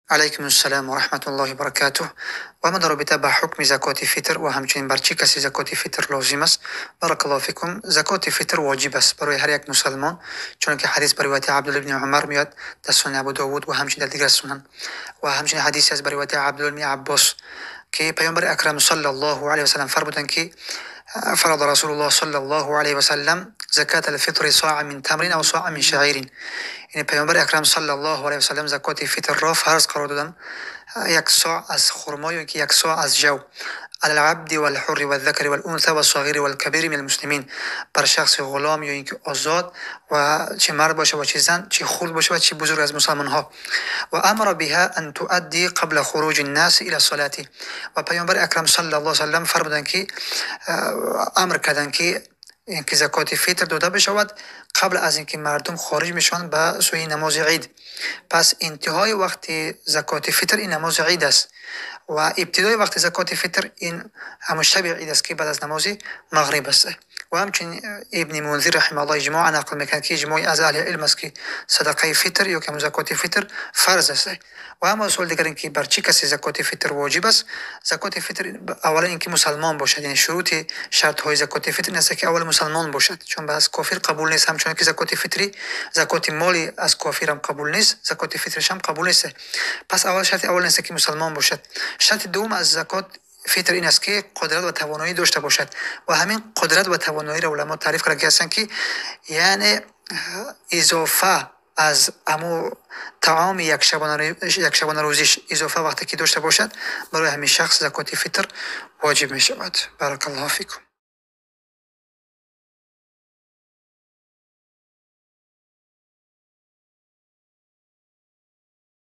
علیکم السلام و رحمت الله و برکاته. و اما در رابطه با حکم زکات فطر و همچنین بر چه کسی زکات فطر لازم است. بارک الله فیکم. زکات فطر واجب است برای هر یک مسلمان، چون که حدیث بر روایت عبدالله بن عمر میاد در سنن ابو داود و همچنین در دیگر سنن، و همچنین حدیث از بر روایت عبدالله بن عباس که پیامبر اکرم صلی الله علیه و سلم فرمودند که فرض رسول الله صلی الله علیه و سلم زکات الفطر صاع من تمر او صاع من شعیر. یعنی پیامبر اکرم صلی الله علیه و سلم زکات فطر را فرض قرار دادن، یک صاع از خرما یا یک صاع از جو، على العبد والحر والذكر والانثى والصغير والكبير من المسلمین، بر شخص غلام یا اینکه آزاد و چه مرد باشه و چه زن، چه خرد باشه و چه بزرگ از مسلمان ها. و امر بها ان تؤدي قبل خروج الناس الى الصلاه. و پیامبر اکرم صلی الله علیه و سلم فرمودند که امر کردند که اینکه زکات فطر داده بشود قبل از اینکه مردم خارج میشوند به سوی نماز عید. پس انتهای وقت زکات فطر این نماز عید است و ابتدای وقت زکات فطر این همون شب عید است که بعد از نماز مغرب است. و همچنین ابن منذر رحمه الله اجماع نقل میکنه که اجماع از اهل علم است که صدقه فطر یا که زکات فطر فرض است. و اما سوال دیگر این که بر چه کسی زکات فطر واجب است. زکات فطر اولا اینکه مسلمان باشد، یعنی شرط های زکات فطر این است که اول مسلمان باشد، چون به از کافر قبول نیست. همچنین که زکات فطری زکات مالی از کافر هم قبول نیست، زکات فطرش هم قبول نیست. پس اول شرط اول است که مسلمان باشد. شرط دوم از زکات فطر این است که قدرت و توانایی داشته باشد، و همین قدرت و توانایی را علما تعریف کرده هستند که یعنی اضافه از امو طعام یک شبانه روزیش اضافه وقتی که داشته باشد، برای همین شخص زکات فطر واجب می شود. بارک الله فیکم.